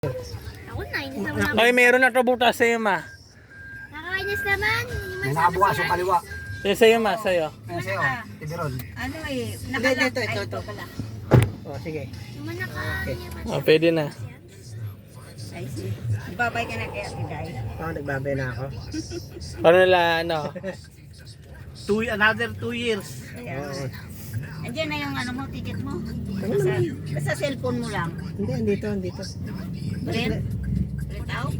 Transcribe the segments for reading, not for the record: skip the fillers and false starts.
Ako na, inis naman ako. Ay, meron na to butas sa'yo, ma. Nakakainis naman. Hindi man May sama nakabukas sila. yung kaliwa. Sa'yo, ma, sa'yo. Ayun sa'yo, Tibiron. Ano eh, Hindi, ito. pala. O, sige. Naman nakakainis. Oh, pwede na. Ay, see. Babay ka na kaya, Tiday. Nagbabay na ako. Ano nila, ano? Another 2 years. Ayan. Andiyan na yung ano mo, ticket mo. Basta cellphone mo lang. Hindi, andito. Print? Print out?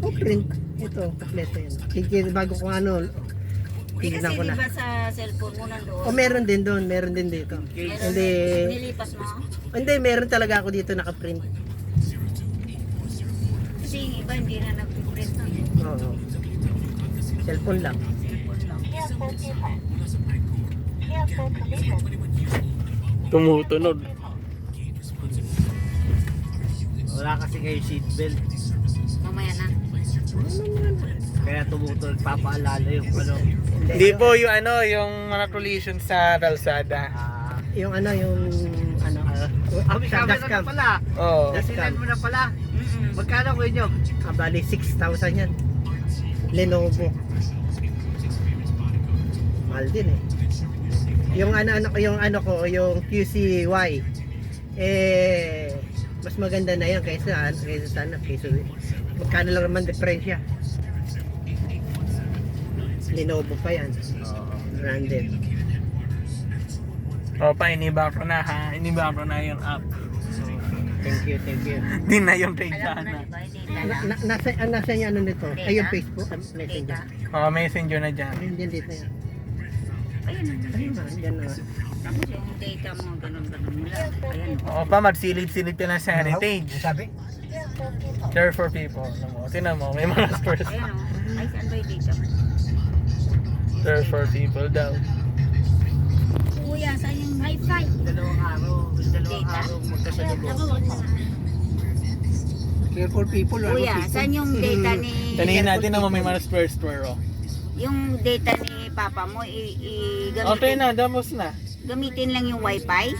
Oh, print. Ito, kompleto yun. Sige, bago ko ano, Kasi tignan ko na. diba sa cellphone mo nandoon? O, meron din doon, meron din dito. Meron Hindi, nilipas mo? hindi, meron talaga ako dito nakaprint. Kasi yung iba hindi na nag-print nun. Oo. Cellphone lang. Cellphone lang. Tumutunog. Wala kasi kayo seatbelt. Mamaya na. Kaya tumutol, papaalala yung ano. Hindi po yung ano, yung mga collision sa kalsada. Yung ano, Kami sa kami na dashcam. pala. Oo. Dasilan mo na pala. Magkano ko inyo? Bali 6,000 yan. Lenovo. Mahal din eh. Yung yung QCY mas maganda na yan kaysa sana magkano lang naman diferensya. Lenovo pa yan. Branded. O, pa, iniba ko na ha. Iniba ko na yung app. Thank you. Di na yung Alam mo data na, na. diba? Data lang. Nasa yung ano nito? Data? Ay, yung Facebook. Messenger. Data. O, messenger na dyan. Ayun din dito yan. Ayun na. Ayun na, dyan na. Tapos yung data mo, ganun-ganun mo lang. Ayan. O, pa, magsilid-silid ka na sa heritage. Sabi? Care for people. Tinan mo, may mga stores. Ayan o. Ay, saan ba yung data mo? Care for people daw. Kuya, saan yung Wi-Fi. Dalawang Data? araw magkasunod. Ako, wag na. Care for people. Kuya, saan yung data ni... Tanihin natin naman may mga store. O, Yung data ni Papa mo, okay na, damos na. gamitin lang yung wifi?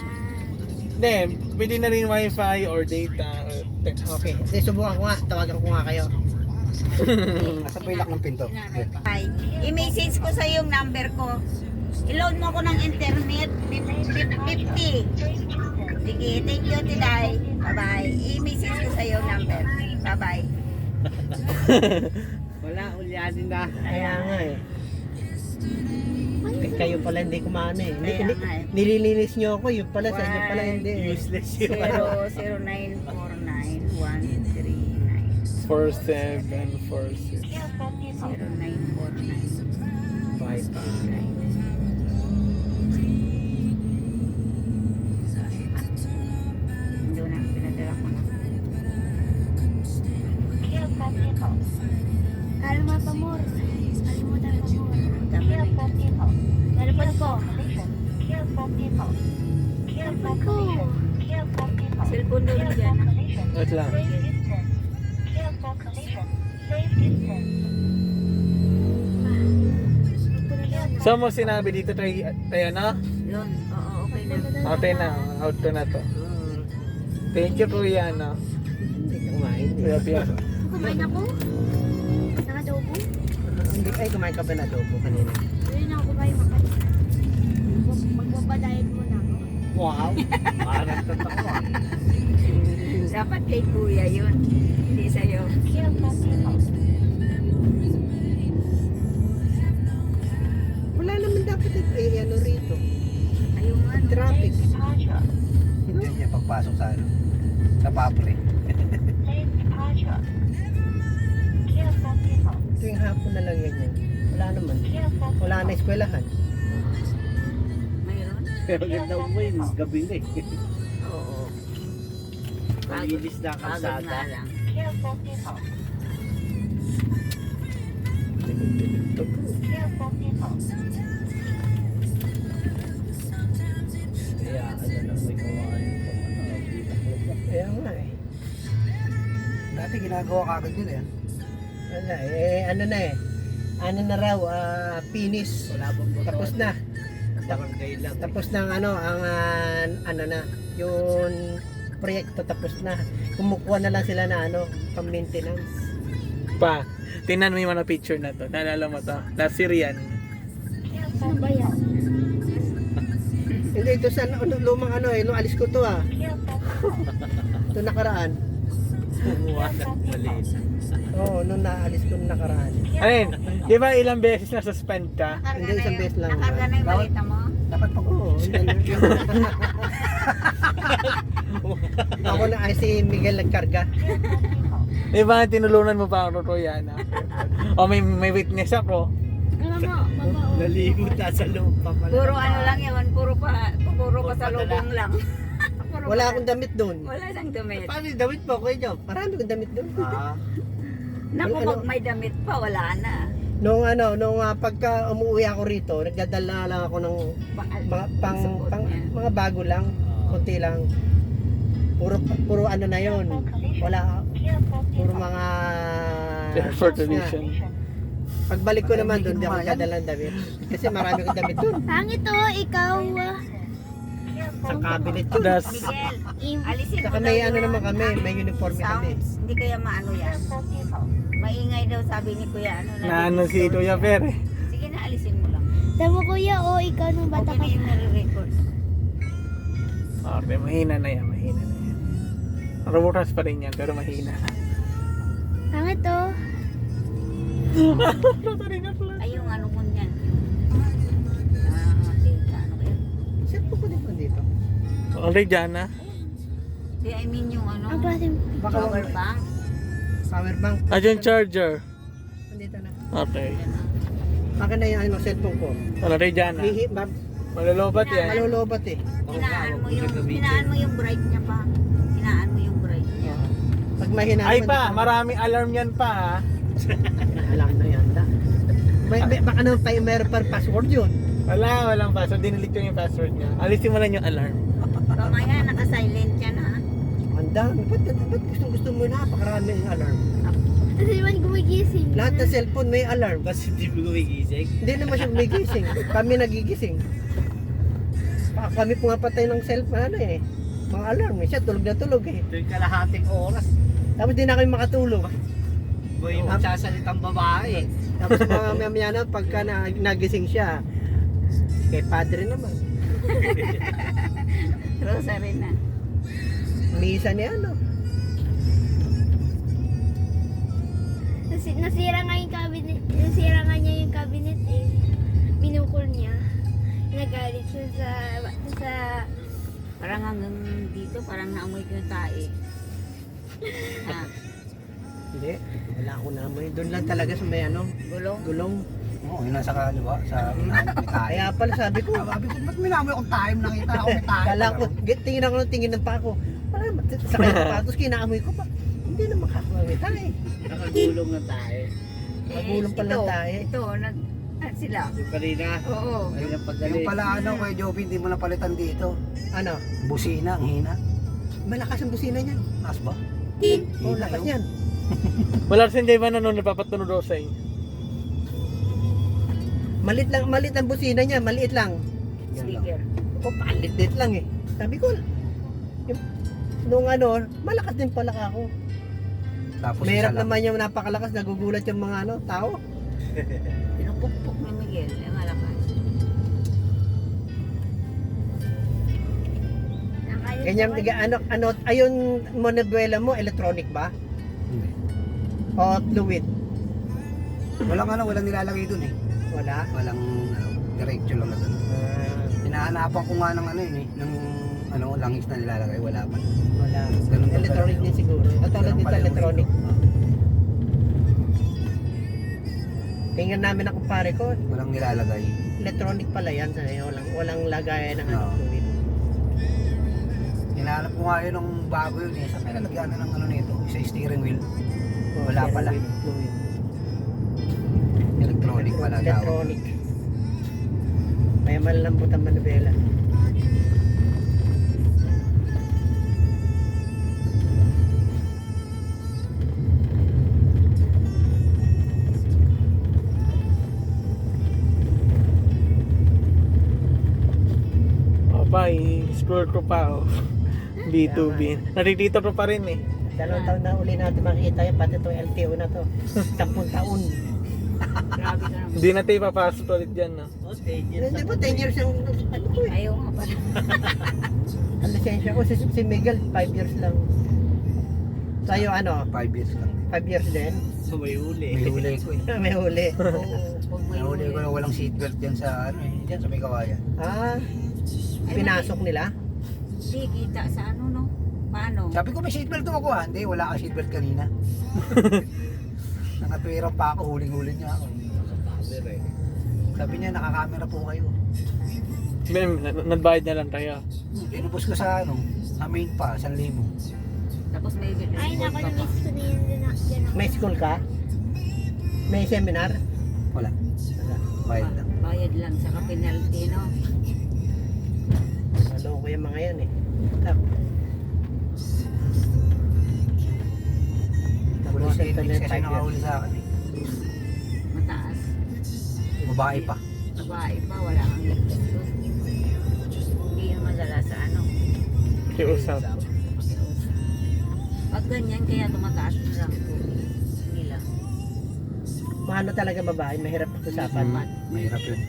Hindi, pwede na rin wifi or data or text. Okay, subukan ko nga. Tawagan ko nga kayo. Nasa pilak ng pinto. Ay, i-message ko sa yung number ko. I-load mo ko ng internet, 50. Sige, thank you, Tiday. Bye-bye. I-message ko sa yung number. Bye-bye. Wala, ulyanin na. Kaya nga eh. Kayo pala hindi kumano eh. Kaya nga eh. Nililinis nyo ako, yun pala sa inyo pala hindi eh. Useless yun. 00949 4746. 0949 Hindi na, pinadala ko na. Kalma pa, Mor. Kalimutan pa, Mor. Tama na. Telepon ko. Telepon ko. Cellphone daw na dyan. Wait lang. So mo sinabi dito tayo na? Yun, oo, okay na. Okay na, auto na to. Thank you kuya, no? Hindi ka kumain. Kuya Pia. Kumain ako. Nakadobo. Hindi ay kumain ka pa na adobo kanina. Hindi na ako kumain makalis na. Magpapadayan mo na ako. Wow! Parang tatakwa. Dapat kay kuya yun. Hindi sa'yo. Wala naman dapat ano rito. Ayun nga. no. Traffic. Hindi niya pagpasok sa ano. Sa papre. Tuwing hapon na lang yan. Wala naman. Wala na eskwelahan. Mayroon? Pero ganda mo yun, gabi na eh. Oo. Malinis na ang Pagod nga kalsada. lang. Kaya ano lang may kawain. Kaya nga eh. Dati ginagawa ka agad yun eh. Wala eh. Ano na eh. Ano na raw, finish. Wala bang botohan? Tapos na. Barangay lang. Tapos ng ano, ang ano na, yung proyekto tapos na. Kumukuha na lang sila na ano, pang-maintenance. Pa, tingnan mo yung mga picture na to. Naalala mo to? Na Syrian. Saan ba yan? Hindi, ito sa lumang ano nung alis ko to Ito nakaraan. Oo, nung naalis ko nung nakaraan. Ayun, di ba ilang beses na suspend ka? Nakarga Hindi, isang beses lang. Nakarga na yung malita mo. Dapat pag Oo, ako na ay si Miguel nagkarga. Di ba tinulungan mo pa ako, Royana? O may witness ako. Alam mo, mabao. naligo na sa lupa pala. Puro ano lang yun, puro pa sa lubong lang. Puro Wala pa- akong damit doon. Wala siyang damit. Paano yung damit po, Kuya Job? Marami kong damit doon. Naku, Ano? pag may damit pa, wala na. Nung pagka umuwi ako rito, nagdadala lang ako ng mga bago lang, konti lang. Puro ano na yon. Wala, puro mga For tradition. pagbalik ko naman doon, di ako nagdadala ng damit. Kasi marami kong damit doon. Pangit to, ikaw. Sa cabinet yun. Das, Miguel, alisin Saka mo may daw ano yung naman kami, may uniforme kami. sounds. Hindi kaya maano yan. Maingay daw sabi ni Kuya. na ano si Kuya Pere. Sige na, alisin mo lang. Tama kuya, o ikaw nung bata Okay ka. na yung nare-record. Okay, mahina na yan, mahina na yan. Robotas pa rin yan, pero mahina. Pangit to. Ay, yung ano mo niyan. Yung data, ano kaya? Saan po din po dito? Okay, Jana. Di, I mean yung ano, Ang klase. Baka power bank. power bank. Yung charger. Nandito na. Okay. Baka na yung ano, cellphone ko. Ano rin, Jana? Malolobat yan. Malolobat eh. Hinaan mo yung bright niya pa. Hinaan mo yung bright niya. Pag mahina Ay naman, pa, di maraming alarm yan pa ha. alam na yan. Baka naman pa meron pa password yun. Walang password. Dinilit ko yung password niya. Alisin mo lang yung alarm. Pamaya, naka-silent yan ha. Ang dami. Ba't gusto mo na? Napakarami yung alarm. Kasi naman gumigising. Lahat ng cellphone may alarm. Kasi hindi mo gumigising. Hindi naman siya gumigising. Kami nagigising. Kami pumapatay ng cellphone mga alarm. Siya tulog na tulog eh. Ito yung kalahating oras. Tapos di na kami makatulog. Boy, yung magsasalitang babae. Tapos mga mamaya na pagka nagising siya, kay padre naman. Rosary na. Misa ni ano. Nasira nga yung cabinet. Nasira nga niya yung cabinet eh. Binukol niya. Nagalit siya sa Parang hanggang dito, parang naamoy ko yung tae. Ha? Hindi, wala akong namoy. Doon lang talaga sa may ano, Gulong? gulong. Oo, yun nasa kaliwa. Sa may tayo. Kaya pala sabi ko, Sabi ko, ba't minamoy akong tayo? Nakita ako may tayo. kala ko, tingin ako ng tingin ng pako. Wala, sa kanya patos, kinaamoy ko pa. Hindi na makakawin tayo. Nakagulong na tayo. Magulong pala tayo. Ito, sila. Yung kanina. Oo. Yung pala ano kay Joby, hindi mo napalitan dito. Ano, Busina, ang hina. malakas ang busina niyan. Mas ba? Oo, lakas yan. Wala rin ba na nung napapatunog daw sa inyo? Malit ang busina niya, maliit lang. Speaker. O, palit lang eh. Sabi ko, nung ano, malakas din pala ako. Tapos Mahirap isa lang. naman yung napakalakas, nagugulat yung mga ano, tao. Pinupukpok ni Miguel. Eh, malakas. nakalit Ganyan, ano, ayun monobuela mo, electronic ba? Hindi. O fluid? Walang nilalagay dun eh. Wala. Walang diretso lang na dun. Hinahanapan ko nga ng ano yun eh, ng langis na nilalagay, wala man. Wala. Ganun Electronic talaga. din siguro. Katulad Ganun din sa pala yung electronic. rito. Tingnan namin ang kumpare ko, Walang nilalagay. electronic pala yan. Walang lagayan ng ano, Oo. fluid. Hinahanap ko nga yun ng bago yun eh. Saan may lalagyan na ng ano nito? Isa steering wheel. O, Wala steering pala. wheel, fluid. Electronic pala tawag. Electronic. Kaya malalambot ang manubela. O pa, i-scroll ko pa oh. B2B. Naririto pa rin eh. 2 taon na uli natin makikita yan, pati itong LTO na to. 10 taon. Grabe ka naman. Hindi natin ipapasok ulit dyan, no? Hindi ba 10 years yung ano ko eh. Ayaw nga pala. Ang lisensya ko, si Miguel, 5 years lang. Sa'yo ano, 5 years lang. 5 years din? May huli ko eh. May huli. Huwag may Nahuli ko na walang seatbelt dyan sa ano eh, dyan sa may kawayan. Ah, pinasok nila? Hindi, kita sa ano, no? Paano? Sabi ko may seatbelt to ako ha. Hindi, wala kang seatbelt kanina. Nakatwirang pa ako, huling-huling niya ako. Sabi niya, nakakamera po kayo. Nagbayad na lang tayo. Inubos ko sa ano, sa main pa, 1,000. Tapos may Ay, naku, report ka pa. na-miss ko na yun din ako. May school ka? May seminar? Wala, bayad lang. Bayad lang sa penalty, no? Ano ko yung mga yan eh. Wala si Felix kasi nakahuli sa akin eh. Mataas. Babae pa. Babae pa, wala kang ligtas doon. Hindi yung madala sa ano. Kiusap. Pag ganyan, kaya tumataas na lang nila. Mahalo talaga babae, mahirap usapan. Mahirap yun.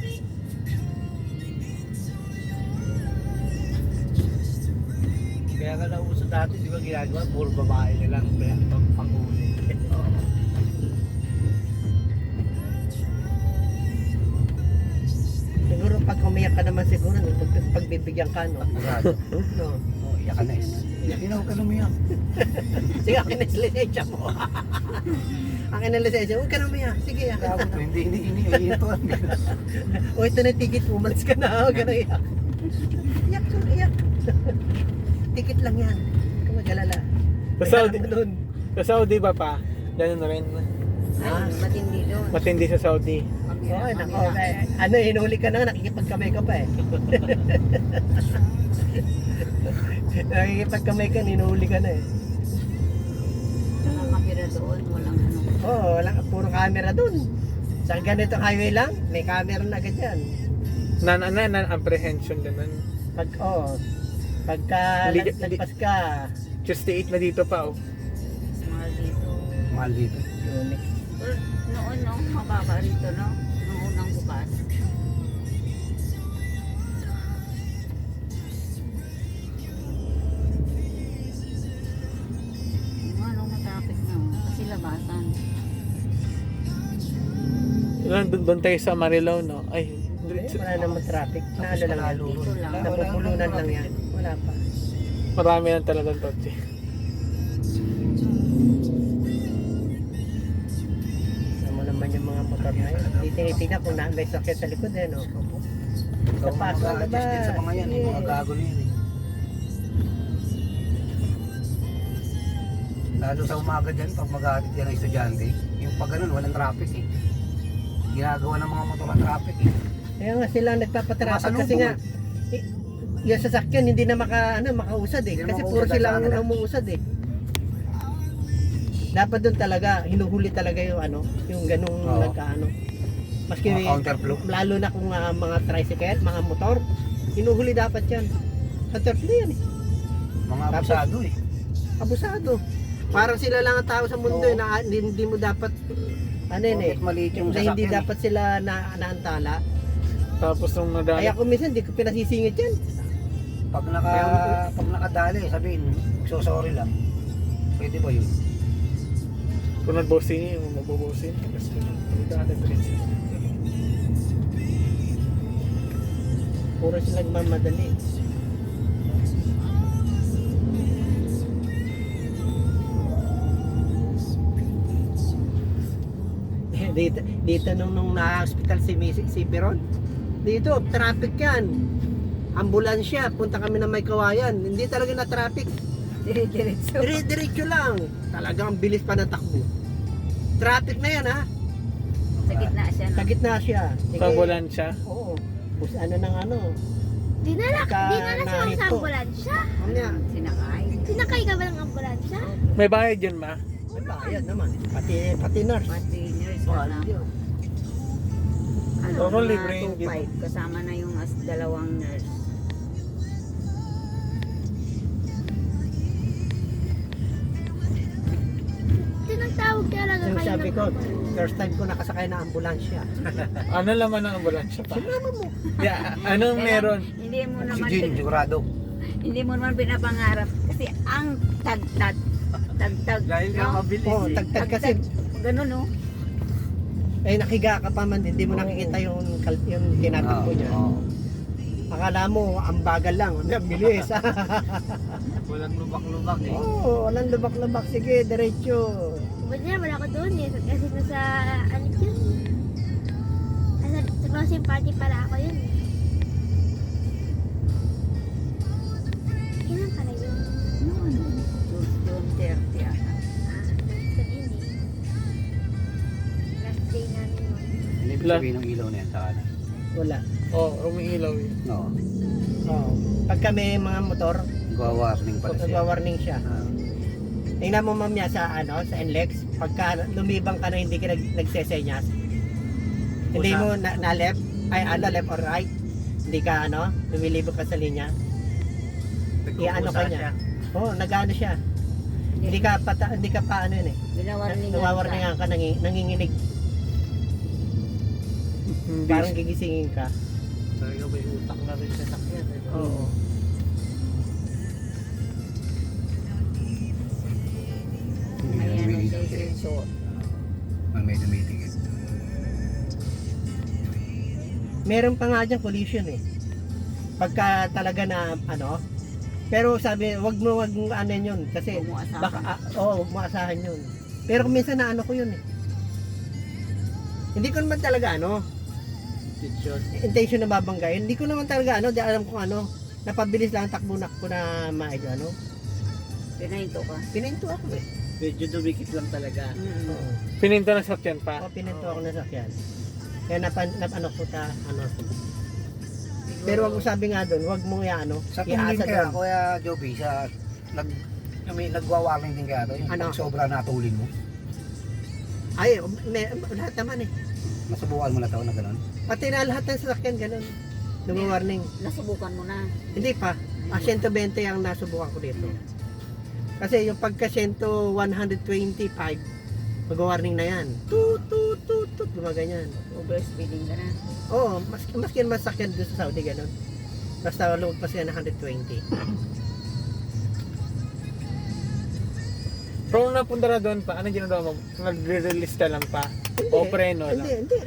Kaya nga nauso dati, di ba ginagawa, puro babae na lang panghuli. Siguro pag umiyak ka naman siguro, pagbibigyan ka, no? Abogado. No. Oh, iyak ka na eh. Hindi na huwag ka lumiyak. Sige, akin na yung lisensya mo. Akin na yung lisensya, huwag ka na umiyak. Sige, akin Grabe na. to, hindi, ito. O ito na yung ticket mo, umalis ka na, huwag ka na iyak. Iyak, iyak. Ticket lang yan. Huwag ka mag-alala. Sa Saudi, May doon. sa Saudi ba pa? Ganun rin. Ay, matindi doon. Matindi sa Saudi. Oo, nako. Ano, hinuli ka na, nakikipagkamay ka pa eh. Nakikipagkamay ka, hinuli ka na eh. Walang kamera doon, walang ano. Oo, wala, puro camera doon. Sa ganito highway lang, may camera na agad yan. Non-apprehension naman. Pagka Hindi- lagpas ka, Tuesday 8 na dito pa, oh. Mahal dito. Mahal dito. Pero noon, no? Mababa rito, no? Noong unang bukas. Yung ano, matraffic na, oh. Kasi labasan. Doon tayo sa Marilao, no? Ay, wala namang traffic. Naano lang yan. Dito lang. Napupulunan lang yan. Wala pa. marami lang talagang totsi. Alam mo naman yung mga motor na yun. Tinitingnan kung may sakit sa likod eh, no? Ikaw Sa paso, mag-adjust din sa mga yan, yung mga Yes. gago na yan eh. Lalo sa umaga dyan, pag mag-aatid yan ng estudyante, yung pag ganun, walang traffic eh. Ginagawa ng mga motor ang traffic eh. Kaya nga sila nagpapatraffic Masalubong kasi nga yung sasakyan hindi na makausad eh. Hindi na Kasi makausad puro sila sa ang kanila. umuusad eh. Dapat doon talaga, hinuhuli talaga yung yung ganung Oo. nagkaano. Maski Mga counterflow. lalo na kung mga tricycle, mga motor, hinuhuli dapat yan. Counterflow yan eh. Mga Tapos- abusado eh. Abusado. Parang sila lang ang tao sa mundo Oo. eh, na hindi mo dapat ano yun eh. Bakit maliit yung Na hindi sasakyan dapat sila naantala. Tapos nung nadali, Kaya kung minsan hindi ko pinasisingit yan. Pag nakadali, sabihin, sorry lang. Pwede ba yun? kung nagbosin yung mabubosin. Kasi nadali pa rin siya. Puro sila nagmamadali. dito nung na-hospital si Peron, dito traffic yan. Ambulansya, punta kami na may kawayan. Hindi talaga na traffic. Dire-diretso. Diretso lang. Talagang bilis pa ng takbo. Traffic na yan ha. Sa gitna siya, no? Sa gitna siya. Sige. Sa ambulansya. Oo. Bus ano ng ano. Dinala Ka- siya sa nahito. ambulansya. Ano yan? Sinakay. Sinakay ka ba ng ambulansya? May bayad yun, ma? May bayad naman. Pati nurse. Pati nurse Mahal na. yun. Ano, Total mga libre yung 2.5 kasama na yung dalawang nurse. Yung Sakay sabi ng ko, ambulansya. first time ko nakasakay na ambulansya. Ano laman ng ambulansya pa? Sinama mo. Yeah, anong meron? Hindi mo naman Oxygen, sigurado. hindi mo naman pinapangarap kasi ang tagtag. Tagtag. Dahil nga no? mabilis Oo, eh. tagtag kasi. Ganun no? Eh, nakiga ka pa man, hindi mo nakikita yung tinatakbo niya. Oo. Akala mo, ang bagal lang. Hindi, ang bilis. Walang lubak-lubak eh. Oo, walang lubak-lubak. Sige, diretso. Ba't niya, wala ko doon eh. Kasi nasa, ano yun? Nasa closing party pala ako yun eh. Kailan pala yun? June 30 ata. Kanina eh. Last day namin nun. Hindi ibig sabihin ng ilaw na yan, saka na. Wala. Oh, umiilaw eh. Oo. Oo. Pag kami mga motor, Nagwa-warning pala siya. nagwa-warning siya. Ah. Tingnan mo mamaya sa sa NLEX, pagka lumibang ka na hindi ka nagsesenyas. Hindi mo na left, left or right. Hindi ka lumilibang ka sa linya. Iano ka niya. Oo, nag-ano siya. Hindi ka pa ano yun eh. Binawarningan Nawawarningan ka, nanginginig. Parang gigisingin ka. Talaga may utak na rin sa sakyan. Eh. Oo. Hindi na Ayan, umiilaw siya. okay, so, May tumitigil. Meron pa nga dyan collision eh. Pagka talaga na pero sabi wag mo ano yun kasi Huwag mo asahan. baka wag mo asahan yun. Pero kung minsan na ko yun eh. Hindi ko naman talaga intention na babanggayin. Hindi ko naman talaga di alam kung napabilis lang takbo na ko na pinahinto ka. Pinahinto ako eh. Medyo dumikit lang talaga. Oo. Pininto ng sakyan pa. Pinahinto ako na sakyan. Kaya ko Pero wag mo sabi nga doon, wag mo Sa tingin iasa kaya, doon. Kuya Joby, nagwa-warning din kaya to? Yung Ano? pag sobra natulin mo? Ay, lahat naman eh. Nasubukan mo na to na gano'n? Pati na lahat ng sasakyan ganun. Nag-warning. Nasubukan mo na. Hindi pa. 120 ang nasubukan ko dito. Kasi yung pagka 125, mag-warning na yan. Tut, gumaganyan. Overspeeding ka na. Oo, maski mas sakyan doon sa Saudi ganun. Basta lumagpas yan ng 120. Pero nung napunta na doon pa, anong ginagawa mo? Nagre-release ka lang pa? O preno lang? Hindi.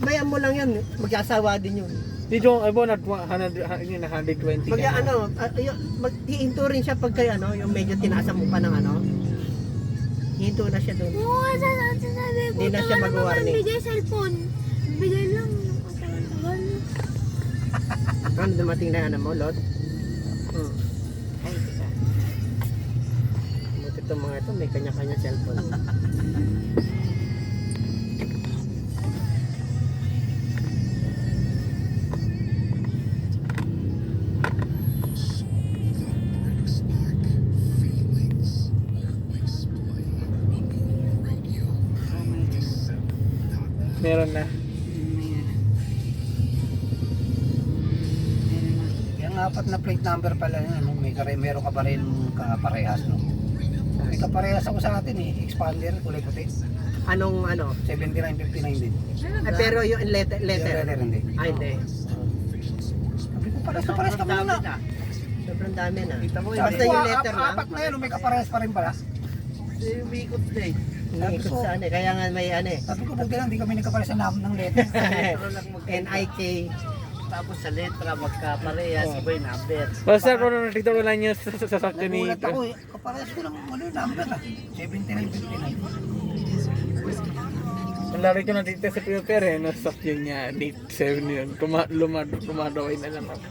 Bayan mo lang yan. Mag-asawa din yun. Dito, nag 120 ka na. Maghihinto rin siya pagka yung medyo tinaasa mo pa ng hihinto na siya doon. Oo, sasabi ko. Hindi na siya mag-warning. Bigay cellphone. Bigay lang. Tagal. Ano dumating na mo, Lot? Ay, tika. Buti itong mga ito, may kanya-kanya cellphone. Meron na. Yung apat na plate number pala yun, meron ka pa rin kaparehas, no? May kaparehas ako sa atin eh, expander, kulay puti. Anong 7959 din. pero yung letter. Yung letter hindi. Ay, hindi. Sabi ko, pares ka muna. Sobrang dami na. Kita mo, Basta yung letter lang. Apat na yun, may kaparehas pa rin pala. umikot na eh. Iniikot sa kaya nga may Sabi ko, buti lang, di kami nagkaparehas sa ng letter. Pero lang NIK. Tapos sa letra, magkaparehas, iba yung number. Basta kung nakita ko lang yung sasakyan ni... Nagulat ako eh, kaparehas ko ng number ah. 7959. Ang lari ko na dito sa paper eh, nasakyan niya, 8-7 yun. Lumadaway na lang ako.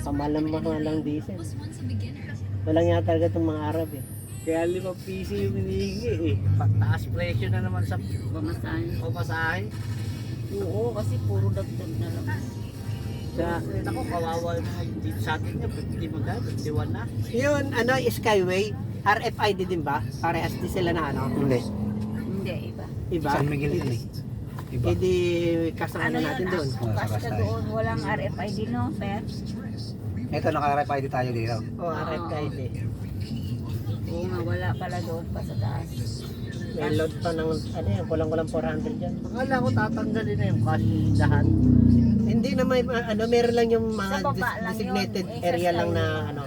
Pamalang diesel. Walang nga talaga itong mga Arab eh. Kaya 5 piso yung hinihingi eh. Taas presyo na naman sa pamasahe. Oo, kasi puro dagdag na lang. Ako, kawawa yung mga dito sa atin niya, 50 magkano, 51 na. Yun, Skyway, RFID din ba? Parehas din sila na Hindi. Hindi, iba. Iba? San Miguel yun eh. Iba. Hindi kasama Ano natin yun? doon. Basta doon, walang RFID, no, Fer? Ito, naka-RFID tayo dito. O, RFID. Oo nga, wala pala doon pa sa taas. May load pa ng, ano yan, kulang-kulang 400 dyan. Akala ko tatanggalin na yung cash lahat. Hindi na may, ano, meron lang yung mga Sa baba lang designated yun. area lang na, ano,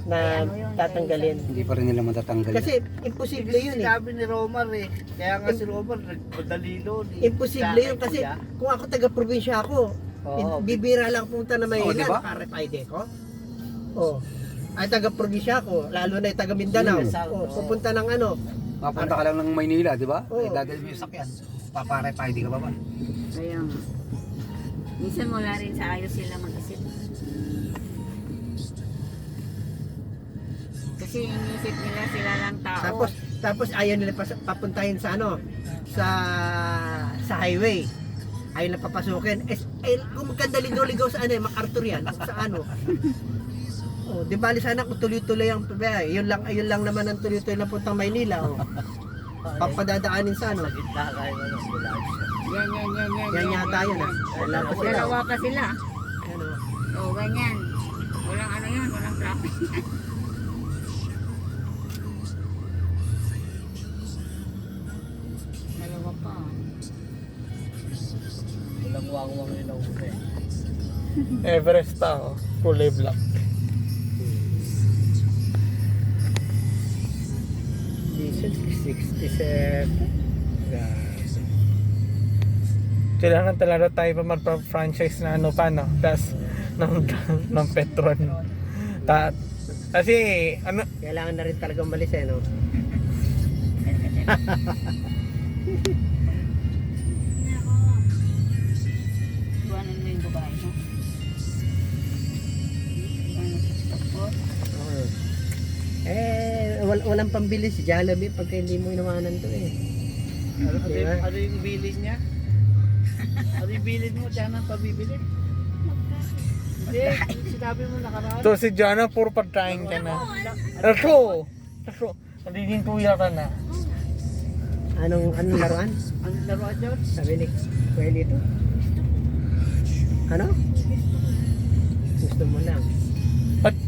na ano yun, tatanggalin. Hindi pa rin nila matatanggal. Kasi imposible yun eh. Sinabi ni Romar eh. Kaya nga si Romar nagpadali doon eh. Imposible yun kasi kung ako taga-probinsya ako, Oo. bibira lang punta na Maynila, diba? naka-RFID ko. Oh. Ay taga-probinsya ako, lalo na yung taga Mindanao. Mindanao, Oh, oo. pupunta ng ano. Mapunta ka lang ng Maynila, di ba? Oo. Eh, dadali mo yung sakyan. Papa-RFID ka pa ba? Kaya nga. Minsan wala rin sa ayos sila mag-isip. Kasi inisip nila sila lang tao. Tapos ayaw nila papuntahin sa ano, sa highway. Ayaw na papasukin. Kung maganda ligaw-ligaw sa ano, MacArthur yan, sa ano. Oh, di bali sana kung tuloy-tuloy ang biyahe. Yun lang naman ang tuloy-tuloy na puntang Maynila. Oh. Papadadaanin sa ano. Sa gitna kayo ano, bulag siya. Yan. Yan yata yun ah. Wala pa sila. Dalawa pa sila. Ano. Oo, ganyan. Walang ano yan, walang traffic. Dalawa pa. Walang wang-wang yun ako eh. Everest pa, oh. Kulay black. Diesel 67. Kailangan talaga tayo pa magpa-franchise na ano pa, no? Tapos, ng Petron. Kasi, ano, Kailangan na rin talaga umalis eh, no? Buwanan mo yung babae mo. Tapos, Walang pambili si Jollibee pagka hindi mo inawanan to eh. Diba? Ano yung bilin niya? Ano yung bilin mo? Diyan ang pabibili? Hindi, sinabi mo nakaraan. to si Jana, puro pagkain ka na. Ako! Nagiging kuya ka na. Anong laruan? Anong laruan yun? Sabi ni Kuya dito. Ano? Gusto mo lang.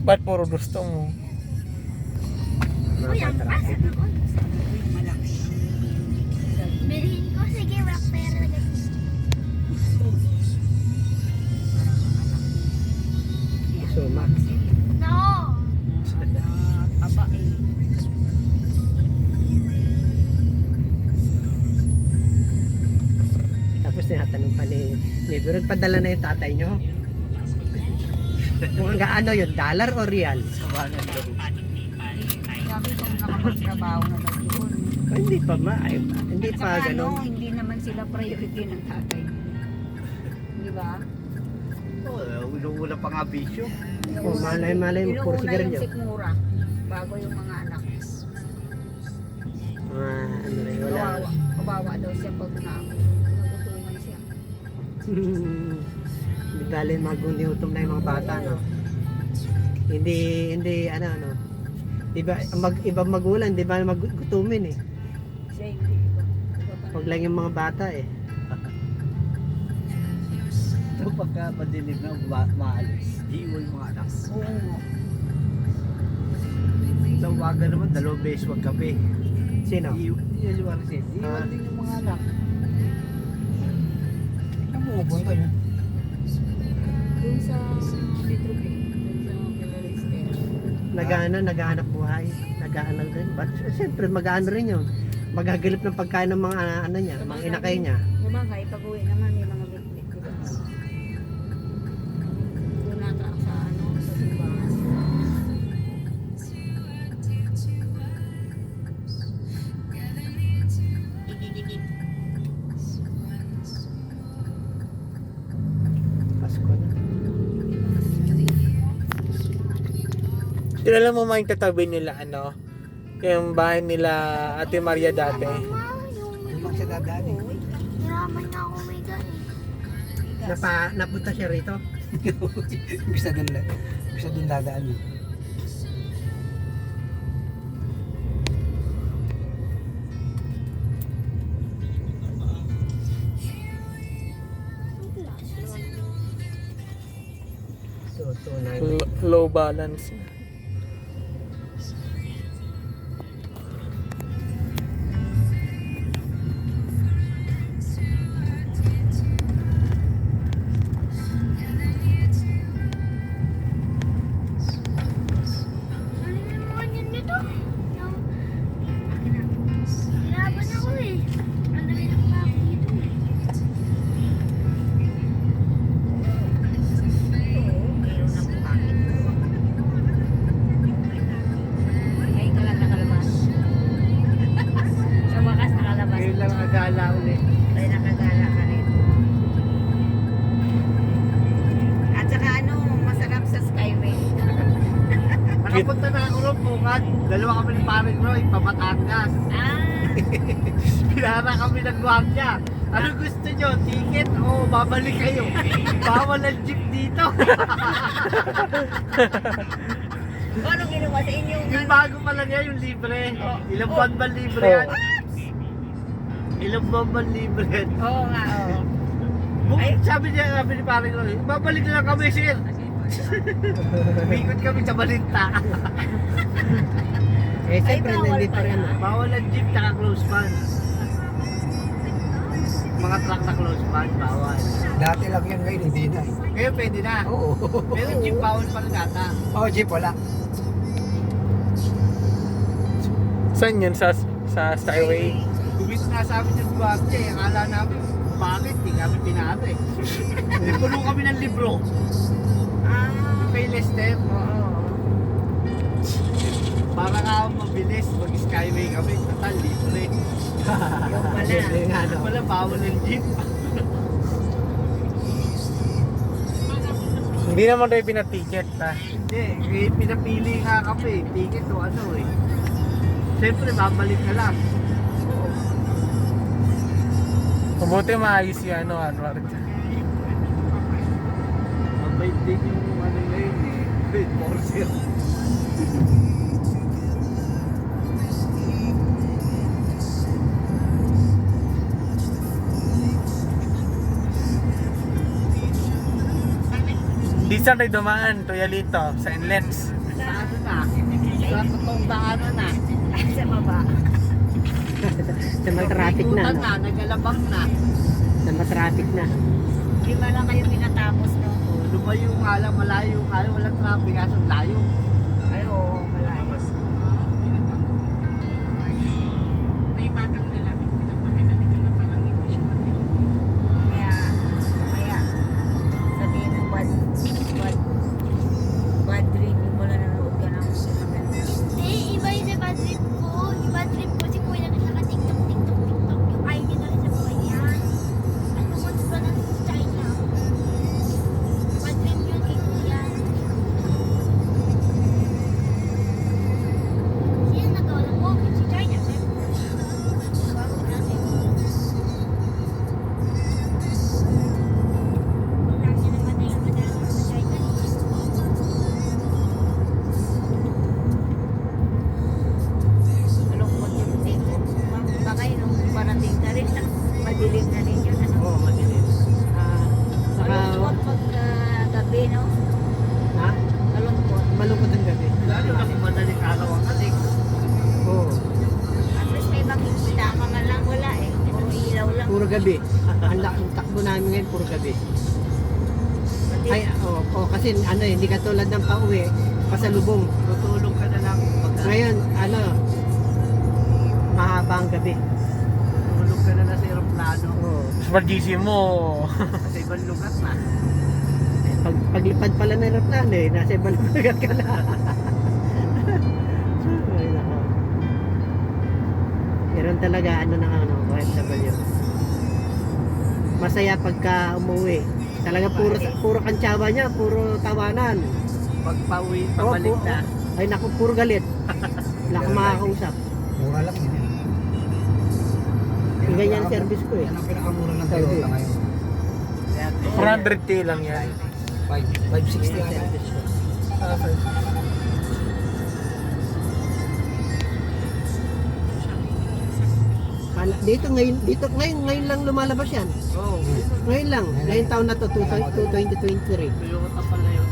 Ba't puro gusto mo? Mga traffic. malaki. Bilhin ko, sige, wak pera. Suma. No! Aba eh. Tapos tinatanong pa ni Berod, padala na yung tatay nyo. Kung gaano yun, dollar o real? Sabanan daw. Sabi kong nakapagtrabaho na daw doon. Hindi pa hindi At pa saka ganun. ano, hindi naman sila priority ng tatay. Di ba? Inuuna pa nga bisyo. Oh, malay mo, puro Inuuna sigarilyo. yung sikmura bago yung mga anak. Ano na yun, wala. Kawawa daw siya pag nagutuman siya. Hindi dali magutom na yung mga bata, no? Hindi, ano. Iba magulang, di ba magutumin eh. Siya hindi. Huwag lang yung mga bata eh. Ito pagka madilim na maalis. Iwan yung mga anak. Oo. Tawagan naman, 2 beses magkape. Sino? Iwan yung Maricel. Iwan din yung mga anak. Ano mo pupunta niya? Doon sa Petro Bay. Doon sa Peloriste. Naghahanap buhay. Naghahanap rin. But siyempre mag-ano rin yun. Magagalip ng pagkain ng mga ano niya, mga inakay niya. Sabagay, pag-uwi naman may mga bitbit. Diba? Doon nata sa ano, sa simbahan. Pasko na. Kilala mo mga yung katabi nila, ano? Yung bahay nila Ate Maria dati. Mama, Doon lang siya dadaan eh. hiraman na ako may gani. Napunta siya rito. Bisa doon dadaan eh. Oh, 290. Low balance. Ano naman yun nito? Hirapan ako eh. Ano rin ang ako dito eh. Ngayon ka lang nakalabas. Sa wakas nakalabas. Ngayon lang nagala ulit. Ay, nakagala ka rin. At saka ano, masarap sa Skyway. Nakapunta na ako ron bukad. Dalawa kami ni Paring Roy, Pabatangas. Ah, Pinara kami ng gwardiya. Ano gusto nyo? Ticket o babalik kayo? Bawal ang jeep dito. ano ginawa sa inyo? Yung bago pa lang yan, yung libre. Ilang buwan ba libre yan? Ilang buwan ba libre yan? Oo nga, oo. Sabi ni Paring Roy, babalik na lang kami, sir. Bikot kami sa Balinta. Eh, siyempre, bawal hindi pa pala. rin. Bawal ang jeep tsaka close van. Mga truck na close van, bawal. Dati lang yan, ngayon hindi na eh. Ngayon pwede na. Oo. Pero jeep bawal pala data. Oh, jeep wala. Saan yun? Sa Skyway? Gumis na sa amin yung guwarte. Akala namin, bakit? Di kami pinari. Puno kami ng libro. Pay Lester. Para nga mabilis, mag-skyway kami. Total, libre. Libre nga, no? Wala, bawal ang jeep. Hindi naman tayo pinaticket ha. Hindi, eh, pinapili nga kami. Ticket o ano eh. Siyempre, babalik ka lang. Mabuti maayos yung ano, Edward. Mabait din yung ano ngayon eh. Enforcer. Di saan tayo dumaan? Tuyalito, sa Inlets. Sa ano na? Sa totoong daanan na. Sa baba. Sa matraffic na, Ikutan no? na, nagalabang na. Sa matraffic na. Di ba lang kayo pinatapos, no? Lumayo nga lang, malayo nga lang, walang traffic, kaso layo. Ay, oo, malayo. Kaya, sabihin mo, bad dream, yung wala nanood ka ng Hindi, iba yung sa bad trip ko. Yung bad trip ko, si Kuya naka-tiktok. Yung ayaw niya na rin sa buhay niya. At pumunta pa ng China. Bad trip yun kay Kuya. Siya nagawa ng COVID si China. Bago natin. Kailangan niya naman na yung madala sa China. malungkot yung dito. Baka yun, nung parating ka rin, madilim na rin yun. Ano? Oo, madilim. Saka, Malungkot pag gabi, no? ha? Malungkot. Malungkot ang gabi. Lalo na kung madaling araw ang alik. Oo, At least may makikita ka man lang, wala eh. Puro ilaw lang. puro gabi. Ang takbo namin ngayon, puro gabi. Ay, kasi ano eh, hindi katulad ng pauwi, pasalubong. Tutulog ka na lang. Ngayon, ano, mahaba ang gabi. Tutulog ka na sa aeroplano. Oo. Smart GC mo. Sa ibang lugar na. Paglipad pala ng aeroplano eh, nasa ibang lugar ka na. Ay, nako. Meron talaga, ano na ano, OFW. Masaya pagka umuwi. Talaga puro kantsawa niya, puro tawanan. Pag pauwi, pabalik Oo, na. Ay naku, puro galit. Wala kang makakausap. Mura lang yun. Yung ganyan service ko eh. Yan ang pinakamura ng Toyota ngayon. 400k lang yan. 560 ang Service ko. Dito ngayon lang lumalabas yan. Oo. Ngayon lang. Ngayong taon na to, 2023. Toyota pala yun.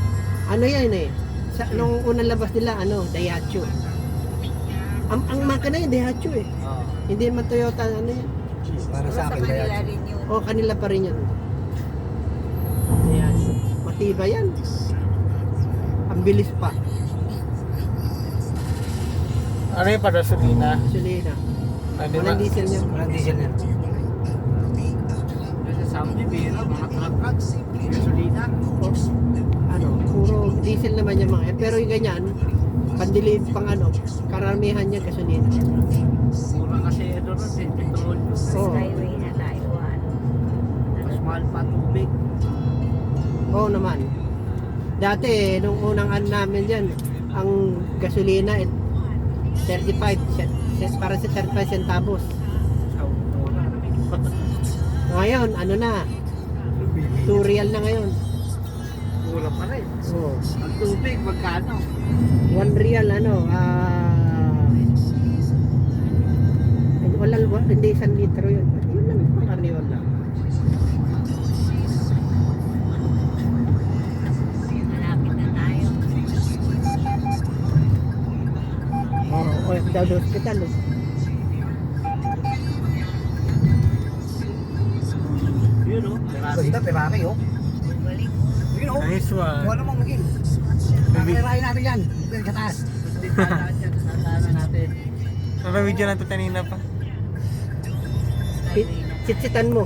Ano yan eh. Nung unang labas nila, Daihatsu. Ang makina yun, Daihatsu eh. Oo. Hindi man Toyota, ano yan. Para Sa sa akin, kanila kaya. rin yun. O, kanila pa rin yun. Daihatsu. Matibay yan. Ang bilis pa. Ano yung para gasolina? Gasolina. Ah, di ba? Walang diesel niya. Walang diesel yan. Kasi sa Saudi, bihira, mga truck, gasolina. Puro diesel naman yung mga pero yung ganyan, pandilid pang karamihan niya gasolina. Mura kasi ito ron, petrol. Oo. Skyway na tayo. Mas mahal pa tubig. Oo naman. Dati, nung unang namin dyan, ang gasolina 35 para sa 35 centavos. Sa mura. Ngayon, na, 2 real na ngayon. Mura pa rin. Oo. Ang tubig, magkano? 1 real, hindi 1 litro yun. Yun lang, pang-real lang. Malapit na tayo. Oo, OFW hospital. Yun o. Ganda, Ferrari, oh. Balik. Yun, oh. Nice Kung one. ano mong maging. Nakakirahin natin yan. Yan, kataas. Tindahan yan, sandaan natin. Naka-video na ito kanina pa. Sitsitan mo.